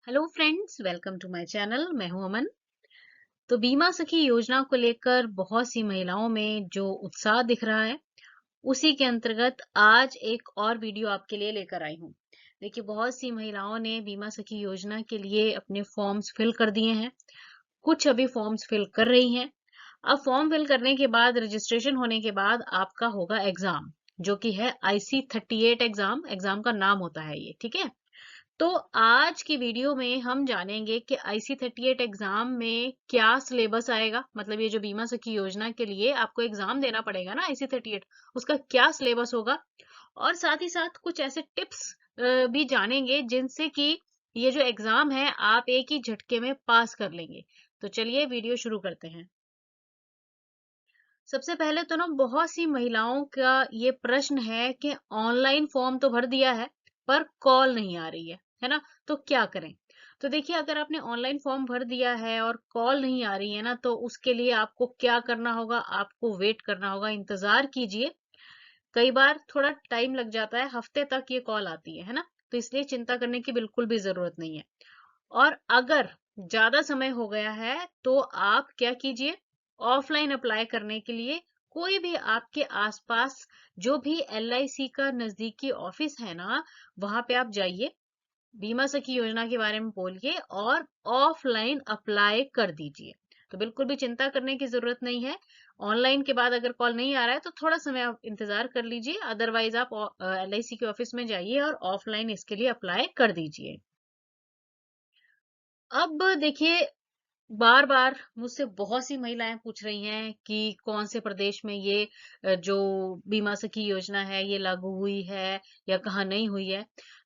Hello friends, welcome to my channel. मैं हूं अमन। तो बीमा सखी योजना को लेकर बहुत सी महिलाओं में जो उत्साह दिख रहा है, उसी के अंतर्गत आज एक और वीडियो आपके लिए लेकर आई हूं। देखिए, बहुत सी महिलाओं ने बीमा सखी योजना के लिए अपने फॉर्म्स फिल कर दिए हैं। कुछ अभी फॉर्म्स फिल कर रही हैं। अब फॉर्म फिल करने के बाद, रजिस्ट्रेशन होने के बाद आपका होगा एग्जाम, जो कि है IC38 एग्जाम। एग्जाम का नाम होता है ये, ठीक है। तो आज की वीडियो में हम जानेंगे कि IC38 एग्जाम में क्या सिलेबस आएगा। मतलब ये जो बीमा सखी योजना के लिए आपको एग्जाम देना पड़ेगा ना, IC38, उसका क्या सिलेबस होगा। और साथ ही साथ कुछ ऐसे टिप्स भी जानेंगे जिनसे कि ये जो एग्जाम है आप एक ही झटके में पास कर लेंगे। तो चलिए वीडियो शुरू करते हैं। सबसे पहले तो ना, बहुत सी महिलाओं का ये प्रश्न है कि ऑनलाइन फॉर्म तो भर दिया है पर कॉल नहीं आ रही है ना। तो क्या करें। तो देखिए, अगर आपने ऑनलाइन फॉर्म भर दिया है और कॉल नहीं आ रही है ना, तो उसके लिए आपको क्या करना होगा, आपको वेट करना होगा, इंतजार कीजिए। कई बार थोड़ा टाइम लग जाता है, हफ्ते तक ये कॉल आती है ना। तो इसलिए चिंता करने की बिल्कुल भी जरूरत नहीं है। और अगर ज्यादा समय हो गया है तो आप क्या कीजिए, ऑफलाइन अप्लाई करने के लिए कोई भी आपके आसपास जो भी LIC का नजदीकी ऑफिस है ना, वहां पे आप जाइए, बीमा सखी योजना के बारे में बोलिए और ऑफलाइन अप्लाई कर दीजिए। तो बिल्कुल भी चिंता करने की जरूरत नहीं है। ऑनलाइन के बाद अगर कॉल नहीं आ रहा है तो थोड़ा समय आप इंतजार कर लीजिए, अदरवाइज आप LIC के ऑफिस में जाइए और ऑफलाइन इसके लिए अप्लाई कर दीजिए। अब देखिए, बार बार मुझसे बहुत सी महिलाएं पूछ रही हैं कि कौन से प्रदेश में ये जो बीमा सखी योजना है ये लागू हुई है या कहाँ नहीं हुई है।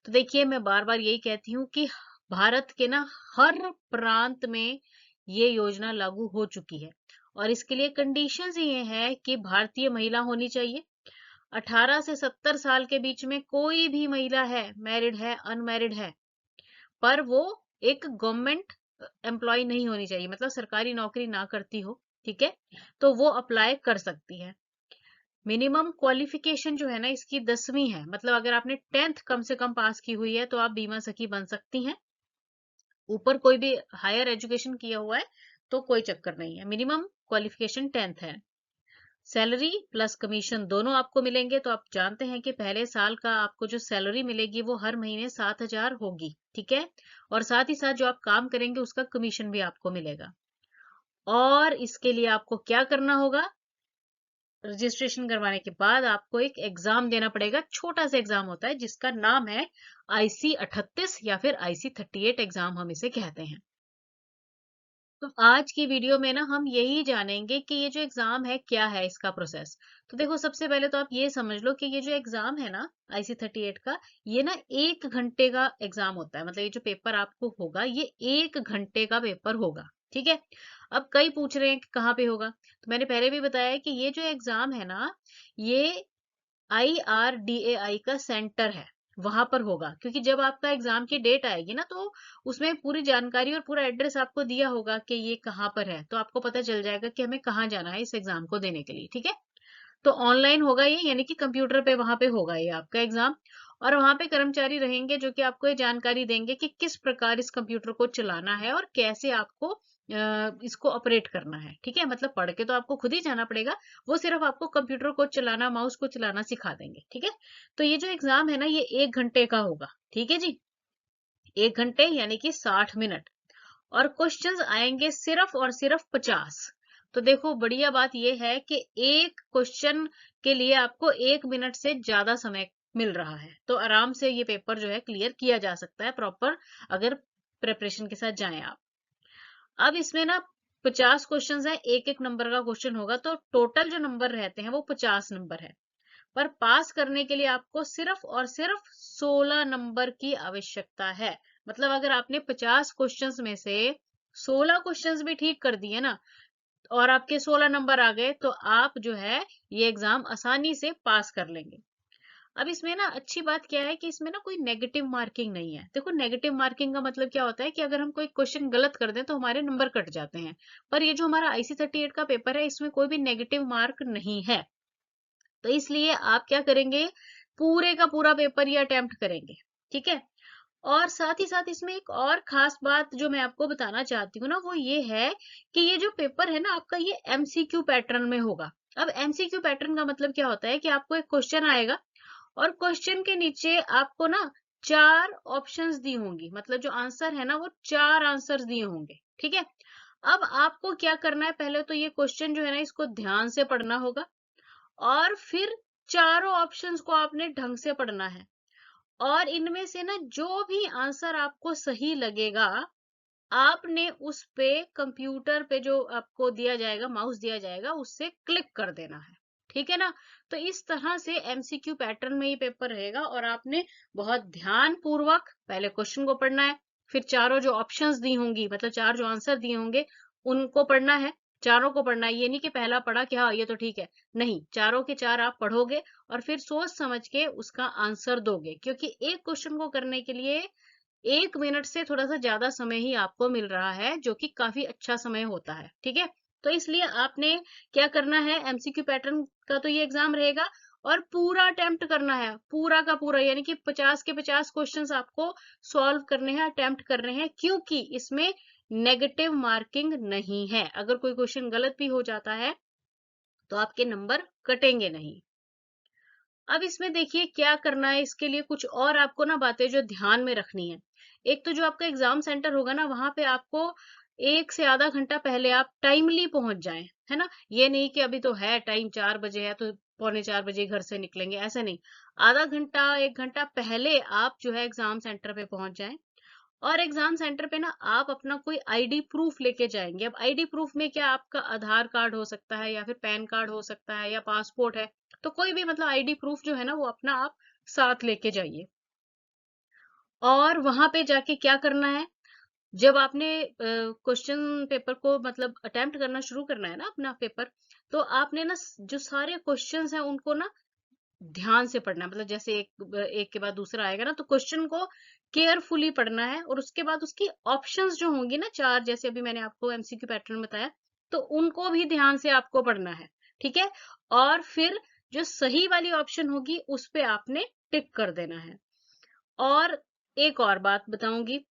तो देखिए, मैं बार बार यही कहती हूँ कि भारत के ना हर प्रांत में ये योजना लागू हो चुकी है। और इसके लिए कंडीशंस ये है कि भारतीय महिला होनी चाहिए, 18 से 70 साल के बीच में कोई भी महिला है, मैरिड है, अनमैरिड है, पर वो एक गवर्नमेंट एम्प्लॉय नहीं होनी चाहिए, मतलब सरकारी नौकरी ना करती हो, ठीक है। तो वो अप्लाई कर सकती है। मिनिमम क्वालिफिकेशन जो है ना, इसकी 10वीं है। मतलब अगर आपने 10th कम से कम पास की हुई है तो आप बीमा सखी बन सकती हैं। ऊपर कोई भी हायर एजुकेशन किया हुआ है तो कोई चक्कर नहीं है, मिनिमम क्वालिफिकेशन 10th है। सैलरी प्लस कमीशन दोनों आपको मिलेंगे। तो आप जानते हैं कि पहले साल का आपको जो सैलरी मिलेगी वो हर महीने 7,000 होगी, ठीक है। और साथ ही साथ जो आप काम करेंगे उसका कमीशन भी आपको मिलेगा। और इसके लिए आपको क्या करना होगा, रजिस्ट्रेशन करवाने के बाद आपको एक एग्जाम देना पड़ेगा। छोटा सा एग्जाम होता है जिसका नाम है IC38 या फिर IC38 एग्जाम हम इसे कहते हैं। तो आज की वीडियो में ना हम यही जानेंगे कि ये जो एग्जाम है क्या है, इसका प्रोसेस। तो देखो, सबसे पहले तो आप ये समझ लो कि ये जो एग्जाम है ना, IC38 का, ये ना 1 घंटे का एग्जाम होता है। मतलब ये जो पेपर आपको होगा ये 1 घंटे का पेपर होगा, ठीक है। अब कई पूछ रहे हैं कि कहाँ पे होगा। तो मैंने पहले भी बताया कि ये जो एग्जाम है ना, ये IRDAI का सेंटर है, वहां पर होगा। क्योंकि जब आपका एग्जाम की डेट आएगी ना, तो उसमें पूरी जानकारी और पूरा एड्रेस आपको दिया होगा कि ये कहाँ पर है। तो आपको पता चल जाएगा कि हमें कहाँ जाना है इस एग्जाम को देने के लिए, ठीक है। तो ऑनलाइन होगा ये, यानी कि कंप्यूटर पे वहां पे होगा ये आपका एग्जाम। और वहां पे कर्मचारी रहेंगे जो कि आपको ये जानकारी देंगे कि किस प्रकार इस कंप्यूटर को चलाना है और कैसे आपको इसको ऑपरेट करना है, ठीक है। मतलब पढ़ के तो आपको खुद ही जाना पड़ेगा, वो सिर्फ आपको कंप्यूटर को चलाना, माउस को चलाना सिखा देंगे, ठीक है। तो ये जो एग्जाम है ना, ये 1 घंटे का होगा, ठीक है जी। 1 घंटे यानी कि 60 मिनट। और क्वेश्चंस आएंगे सिर्फ और सिर्फ 50। तो देखो, बढ़िया बात यह है कि एक क्वेश्चन के लिए आपको 1 मिनट से ज्यादा समय मिल रहा है। तो आराम से ये पेपर जो है क्लियर किया जा सकता है प्रॉपर, अगर प्रिपरेशन के साथ जाएं आप। अब इसमें ना 50 क्वेश्चंस है, एक एक नंबर का क्वेश्चन होगा, तो टोटल जो नंबर रहते हैं वो 50 नंबर है। पर पास करने के लिए आपको सिर्फ और सिर्फ 16 नंबर की आवश्यकता है। मतलब अगर आपने 50 क्वेश्चंस में से 16 क्वेश्चंस भी ठीक कर दिए ना, और आपके 16 नंबर आ गए, तो आप जो है ये एग्जाम आसानी से पास कर लेंगे। अब इसमें ना अच्छी बात क्या है कि इसमें ना कोई नेगेटिव मार्किंग नहीं है। देखो, नेगेटिव मार्किंग का मतलब क्या होता है कि अगर हम कोई क्वेश्चन गलत कर दें तो हमारे नंबर कट जाते हैं। पर ये जो हमारा IC38 का पेपर है, इसमें कोई भी नेगेटिव मार्क नहीं है। तो इसलिए आप क्या करेंगे, पूरे का पूरा पेपर ये अटेम्प्ट करेंगे, ठीक है। और साथ ही साथ इसमें एक और खास बात जो मैं आपको बताना चाहती हूँ ना, वो ये है कि ये जो पेपर है ना आपका, ये एमसीक्यू पैटर्न में होगा। अब एमसीक्यू पैटर्न का मतलब क्या होता है कि आपको एक क्वेश्चन आएगा और क्वेश्चन के नीचे आपको ना 4 ऑप्शंस दी होंगी, मतलब जो आंसर है ना वो 4 आंसर्स दिए होंगे, ठीक है। अब आपको क्या करना है, पहले तो ये क्वेश्चन जो है ना इसको ध्यान से पढ़ना होगा और फिर चारों ऑप्शंस को आपने ढंग से पढ़ना है और इनमें से ना जो भी आंसर आपको सही लगेगा, आपने उस पे कंप्यूटर पे जो आपको दिया जाएगा, माउस दिया जाएगा, उससे क्लिक कर देना है, ठीक है ना। तो इस तरह से एमसीक्यू पैटर्न में ये पेपर रहेगा और आपने बहुत ध्यान पूर्वक पहले क्वेश्चन को पढ़ना है, फिर चारों जो ऑप्शंस दी होंगी, मतलब चार जो आंसर दिए होंगे उनको पढ़ना है, चारों को पढ़ना है। ये नहीं कि पहला पढ़ा कि हाँ ये तो ठीक है, नहीं, चारों के चार आप पढ़ोगे और फिर सोच समझ के उसका आंसर दोगे, क्योंकि एक क्वेश्चन को करने के लिए 1 मिनट से थोड़ा सा ज्यादा समय ही आपको मिल रहा है, जो कि काफी अच्छा समय होता है, ठीक है। तो इसलिए आपने क्या करना है, एमसीक्यू पैटर्न का तो ये एग्जाम रहेगा और पूरा अटेम्प्ट करना है, पूरा का पूरा, यानी कि 50 के 50 क्वेश्चंस आपको सॉल्व करने हैं, अटेम्प्ट करने हैं, क्योंकि इसमें नेगेटिव मार्किंग नहीं है। अगर कोई क्वेश्चन गलत भी हो जाता है तो आपके नंबर कटेंगे नहीं। अब इसमें देखिए क्या करना है, इसके लिए कुछ और आपको ना बातें जो ध्यान में रखनी है। एक तो जो आपका एग्जाम सेंटर होगा ना, वहां पे आपको 1 से आधा घंटा पहले आप टाइमली पहुंच जाएं, है ना। ये नहीं कि अभी तो है टाइम 4 बजे है तो पौने 4 बजे घर से निकलेंगे, ऐसे नहीं। आधा घंटा 1 घंटा पहले आप जो है एग्जाम सेंटर पे पहुंच जाएं और एग्जाम सेंटर पे ना आप अपना कोई आईडी प्रूफ लेके जाएंगे। अब आईडी प्रूफ में क्या, आपका आधार कार्ड हो सकता है या फिर पैन कार्ड हो सकता है या पासपोर्ट है, तो कोई भी मतलब आईडी प्रूफ जो है ना वो अपना आप साथ लेके जाइए। और वहां पे जाके क्या करना है, जब आपने क्वेश्चन पेपर को मतलब अटेम्प्ट करना शुरू करना है ना अपना पेपर, तो आपने ना जो सारे क्वेश्चंस हैं उनको ना ध्यान से पढ़ना है। मतलब जैसे एक के बाद दूसरा आएगा ना, तो क्वेश्चन को केयरफुली पढ़ना है और उसके बाद उसकी ऑप्शंस जो होंगी ना 4, जैसे अभी मैंने आपको एमसीक्यू पैटर्न बताया, तो उनको भी ध्यान से आपको पढ़ना है, ठीक है। और फिर जो सही वाली ऑप्शन होगी उस पे आपने टिक कर देना है। और एक और बात बताऊंगी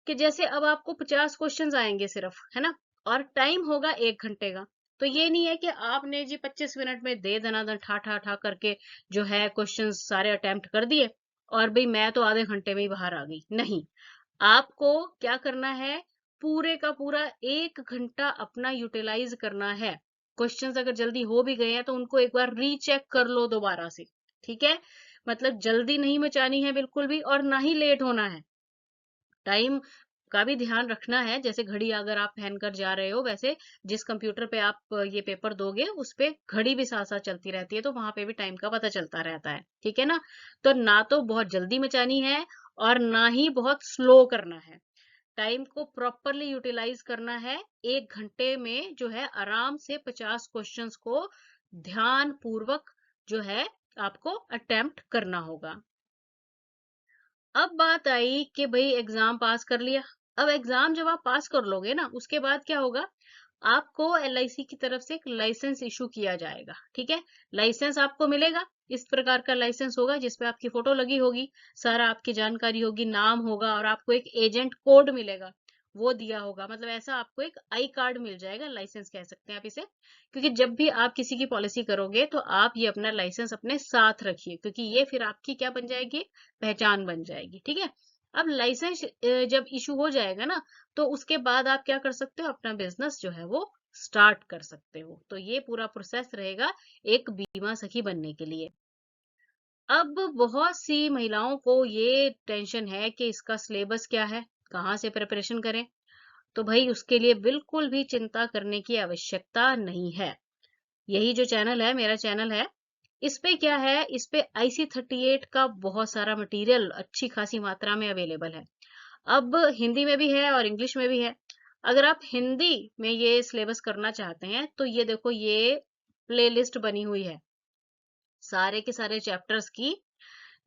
कि जैसे अब आपको 50 क्वेश्चंस आएंगे सिर्फ, है ना, और टाइम होगा 1 घंटे का, तो ये नहीं है कि आपने जी 25 मिनट में दे दनादन ठा ठा ठा करके जो है क्वेश्चंस सारे अटेम्प्ट कर दिए और भाई मैं तो आधे घंटे में ही बाहर आ गई, नहीं। आपको क्या करना है, पूरे का पूरा 1 घंटा अपना यूटिलाइज करना है। क्वेश्चंस अगर जल्दी हो भी गए हैं तो उनको एक बार रीचेक कर लो दोबारा से, ठीक है। मतलब जल्दी नहीं मचानी है बिल्कुल भी और ना ही लेट होना है। टाइम का भी ध्यान रखना है, जैसे घड़ी अगर आप पहन कर जा रहे हो, वैसे जिस कंप्यूटर पे आप ये पेपर दोगे उस पे घड़ी भी साथ साथ चलती रहती है, तो वहां पे भी टाइम का पता चलता रहता है, ठीक है ना। तो ना तो बहुत जल्दी मचानी है और ना ही बहुत स्लो करना है, टाइम को प्रॉपरली यूटिलाइज करना है। 1 घंटे में जो है आराम से 50 क्वेश्चंस को ध्यान पूर्वक जो है आपको अटेम्प्ट करना होगा। अब बात आई कि भाई एग्जाम पास कर लिया। अब एग्जाम जब आप पास कर लोगे ना, उसके बाद क्या होगा, आपको एलआईसी की तरफ से एक लाइसेंस इशू किया जाएगा, ठीक है। लाइसेंस आपको मिलेगा, इस प्रकार का लाइसेंस होगा जिसपे आपकी फोटो लगी होगी, सारा आपकी जानकारी होगी, नाम होगा और आपको एक एजेंट कोड मिलेगा, वो दिया होगा। मतलब ऐसा आपको एक आई कार्ड मिल जाएगा, लाइसेंस कह सकते हैं आप इसे। क्योंकि जब भी आप किसी की पॉलिसी करोगे तो आप ये अपना लाइसेंस अपने साथ रखिए, क्योंकि ये फिर आपकी क्या बन जाएगी, पहचान बन जाएगी, ठीक है। अब लाइसेंस जब इशू हो जाएगा ना, तो उसके बाद आप क्या कर सकते हो, अपना बिजनेस जो है वो स्टार्ट कर सकते हो। तो ये पूरा प्रोसेस रहेगा एक बीमा सखी बनने के लिए। अब बहुत सी महिलाओं को ये टेंशन है कि इसका सिलेबस क्या है, कहाँ से प्रिपरेशन करें। तो भाई उसके लिए बिल्कुल भी चिंता करने की आवश्यकता नहीं है। यही जो चैनल है, मेरा चैनल है, इस पे क्या है, इस पे IC38 का बहुत सारा मटेरियल अच्छी खासी मात्रा में अवेलेबल है। अब हिंदी में भी है और इंग्लिश में भी है। अगर आप हिंदी में ये सिलेबस करना चाहते हैं तो ये देखो, ये प्लेलिस्ट बनी हुई है सारे के सारे चैप्टर्स की,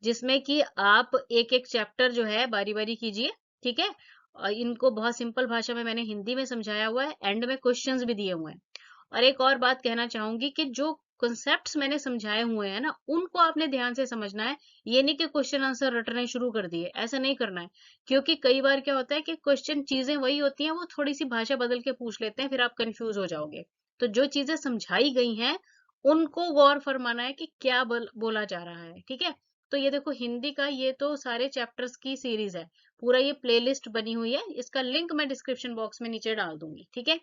जिसमें कि आप एक एक चैप्टर जो है बारी बारी कीजिए, ठीक है। और इनको बहुत सिंपल भाषा में मैंने हिंदी में समझाया हुआ है, एंड में क्वेश्चंस भी दिए हुए हैं। और एक और बात कहना चाहूंगी कि जो कॉन्सेप्ट्स मैंने समझाए हुए हैं ना, उनको आपने ध्यान से समझना है। ये नहीं कि क्वेश्चन आंसर रटने शुरू कर दिए, ऐसा नहीं करना है। क्योंकि कई बार क्या होता है कि क्वेश्चन चीजें वही होती हैं, वो थोड़ी सी भाषा बदल के पूछ लेते हैं, फिर आप कंफ्यूज हो जाओगे। तो जो चीजें समझाई गई हैं उनको गौर फरमाना है कि क्या बोला जा रहा है, ठीक है। तो ये देखो हिंदी का ये तो सारे चैप्टर्स की सीरीज है, पूरा ये प्लेलिस्ट बनी हुई है, इसका लिंक मैं डिस्क्रिप्शन बॉक्स में नीचे डाल दूंगी, ठीक है।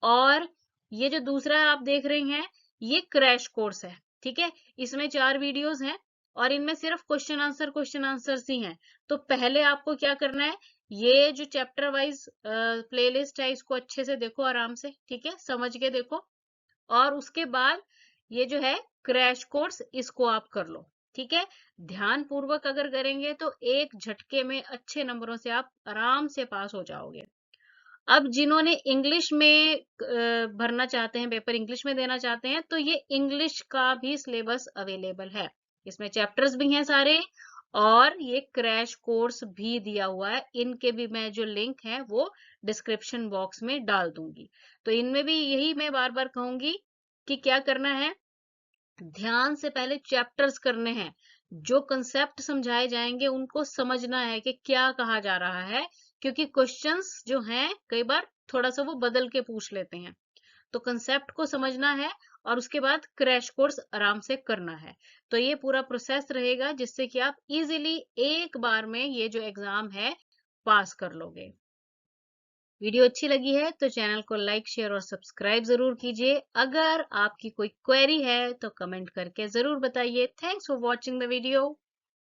और ये जो दूसरा आप देख रहे हैं ये क्रैश कोर्स है, ठीक है। इसमें 4 वीडियोस हैं और इनमें सिर्फ क्वेश्चन आंसर ही हैं। तो पहले आपको क्या करना है, ये जो चैप्टर वाइज प्लेलिस्ट है इसको अच्छे से देखो, आराम से, ठीक है, समझ के देखो। और उसके बाद ये जो है क्रैश कोर्स, इसको आप कर लो, ठीक है। ध्यान पूर्वक अगर करेंगे तो एक झटके में अच्छे नंबरों से आप आराम से पास हो जाओगे। अब जिन्होंने इंग्लिश में भरना चाहते हैं, पेपर इंग्लिश में देना चाहते हैं, तो ये इंग्लिश का भी सिलेबस अवेलेबल है। इसमें चैप्टर्स भी हैं सारे और ये क्रैश कोर्स भी दिया हुआ है। इनके भी मैं जो लिंक है वो डिस्क्रिप्शन बॉक्स में डाल दूंगी। तो इनमें भी यही मैं बार बार कहूंगी कि क्या करना है, ध्यान से पहले चैप्टर्स करने हैं। जो कंसेप्ट समझाए जाएंगे उनको समझना है कि क्या कहा जा रहा है, क्योंकि क्वेश्चंस जो हैं कई बार थोड़ा सा वो बदल के पूछ लेते हैं। तो कंसेप्ट को समझना है और उसके बाद क्रैश कोर्स आराम से करना है। तो ये पूरा प्रोसेस रहेगा जिससे कि आप इजीली एक बार में ये जो एग्जाम है पास कर लोगे। वीडियो अच्छी लगी है तो चैनल को लाइक शेयर और सब्सक्राइब जरूर कीजिए। अगर आपकी कोई क्वेरी है तो कमेंट करके जरूर बताइए। Thanks for watching the video.